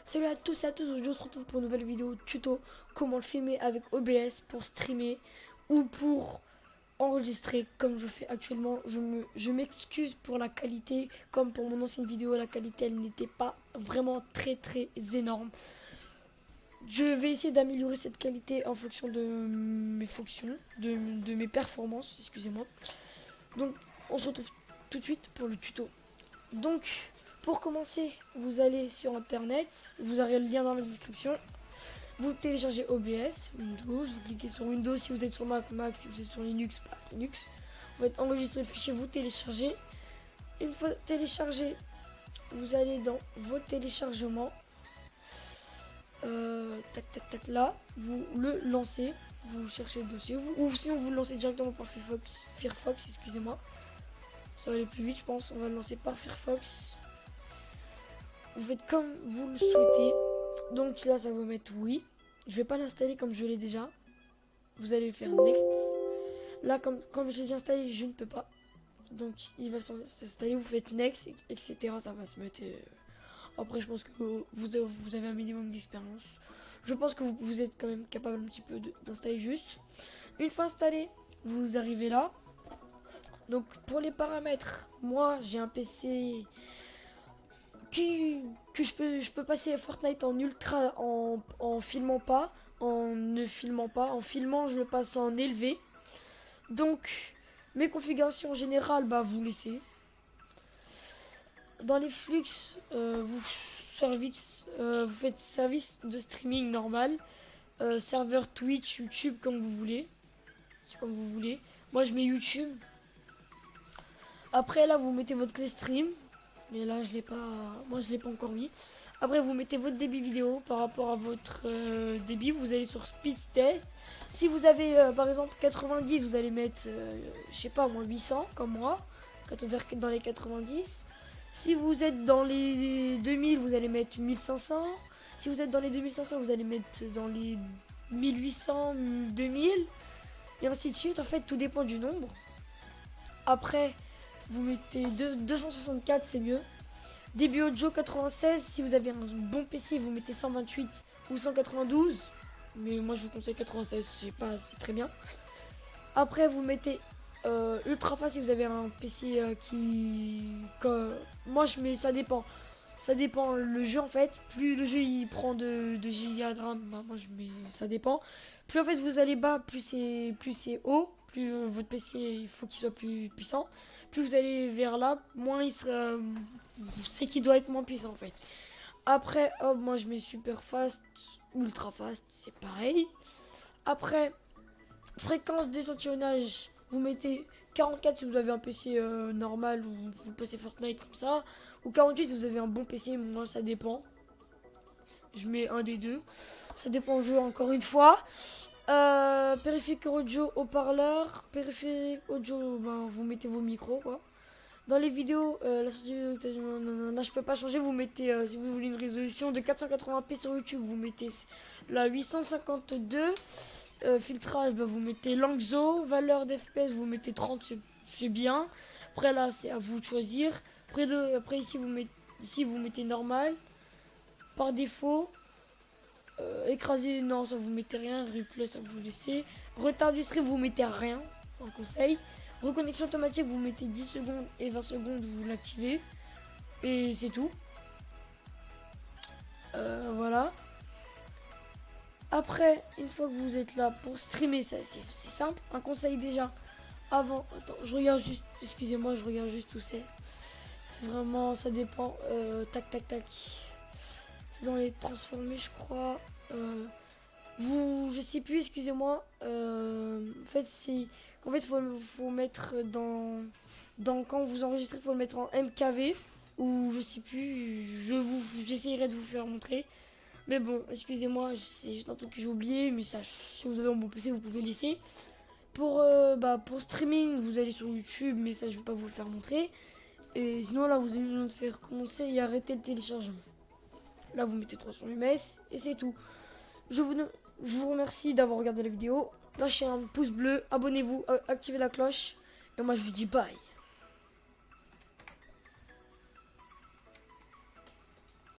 Salut à tous et à tous, aujourd'hui on se retrouve pour une nouvelle vidéo tuto comment le filmer avec OBS pour streamer ou pour enregistrer comme je fais actuellement. Je m'excuse pour la qualité, comme pour mon ancienne vidéo, la qualité elle n'était pas vraiment très énorme. Je vais essayer d'améliorer cette qualité en fonction de mes fonctions, de mes performances, excusez-moi. Donc on se retrouve tout de suite pour le tuto. Donc pour commencer, vous allez sur internet, vous aurez le lien dans la description. Vous téléchargez OBS, Windows, vous cliquez sur Windows si vous êtes sur Mac, si vous êtes sur Linux, Linux. Vous faites enregistrer le fichier, vous téléchargez. Une fois téléchargé, vous allez dans vos téléchargements. Tac, là, vous le lancez, vous cherchez le dossier, ou sinon vous le lancez directement par Firefox, excusez-moi. Ça va aller plus vite, je pense. On va le lancer par Firefox. Vous faites comme vous le souhaitez. Donc là, ça va vous mettre oui. Je vais pas l'installer comme je l'ai déjà. Vous allez faire next. Là, comme je l'ai déjà installé, je ne peux pas. Donc il va s'installer. Vous faites next, etc. Ça va se mettre. Après, je pense que vous avez un minimum d'expérience. Je pense que vous êtes quand même capable un petit peu d'installer juste. Une fois installé, vous arrivez là. Donc pour les paramètres, moi j'ai un PC que je peux passer Fortnite en ultra en filmant pas, en ne filmant pas, en filmant je le passe en élevé. Donc mes configurations générales, bah vous laissez. Dans les flux, vous faites service de streaming normal, serveur Twitch, YouTube comme vous voulez. C'est comme vous voulez. Moi je mets YouTube. Après là vous mettez votre clé stream. Mais là je l'ai pas. Moi je l'ai pas encore mis. Après vous mettez votre débit vidéo par rapport à votre débit. Vous allez sur speed test. Si vous avez par exemple 90, vous allez mettre je sais pas moi 800 comme moi. Dans les 90. Si vous êtes dans les 2000, vous allez mettre 1500. Si vous êtes dans les 2500, vous allez mettre dans les 1800, 2000. Et ainsi de suite. En fait tout dépend du nombre. Après vous mettez 264, c'est mieux. Début audio 96, si vous avez un bon PC, vous mettez 128 ou 192. Mais moi je vous conseille 96, c'est très bien. Après vous mettez ultra fast si vous avez un PC moi je mets, ça dépend. Ça dépend le jeu en fait. Plus le jeu il prend de giga de RAM, bah, moi je mets, ça dépend. Plus en fait vous allez bas, plus c'est haut. Plus votre PC il faut qu'il soit plus puissant. Plus vous allez vers là, moins il sera. C'est qu'il doit être moins puissant en fait. Après, hop, moi je mets super fast, ultra fast, c'est pareil. Après, fréquence d'échantillonnage, vous mettez 44 si vous avez un PC normal ou vous passez Fortnite comme ça. Ou 48 si vous avez un bon PC, moi ça dépend. Je mets un des deux. Ça dépend du jeu encore une fois. Périphérique audio haut-parleur. Périphérique audio, ben, vous mettez vos micros quoi. Dans les vidéos, la sortie vidéo, là je peux pas changer, vous mettez, si vous voulez une résolution de 480p sur YouTube, vous mettez la 852. Filtrage, bah, vous mettez Langzo. Valeur d'FPS, vous mettez 30, c'est bien. Après là, c'est à vous de choisir. Après ici, vous mettez normal. Par défaut, écraser, non, ça vous mettez rien. Replay, ça vous laissez. Retard du stream, vous mettez rien. Un conseil. Reconnexion automatique, vous mettez 10 secondes et 20 secondes, vous l'activez. Et c'est tout. Voilà. Après, une fois que vous êtes là pour streamer, c'est simple. Un conseil déjà. Avant, attends, je regarde juste, excusez-moi, je regarde juste où c'est. C'est vraiment, ça dépend. Tac. C'est dans les transformés, je crois. Je sais plus, excusez-moi. En fait, faut mettre quand vous enregistrez, faut le mettre en MKV ou je sais plus. J'essayerai de vous faire montrer. Mais bon, excusez-moi, c'est juste un truc que j'ai oublié. Mais ça, si vous avez un bon PC, vous pouvez laisser. Pour streaming, vous allez sur YouTube, mais ça, je vais pas vous le faire montrer. Et sinon, là, vous avez besoin de faire commencer et arrêter le téléchargement. Là, vous mettez 300 ms et c'est tout. Je vous remercie d'avoir regardé la vidéo. Lâchez un pouce bleu, abonnez-vous, activez la cloche. Et moi, je vous dis bye.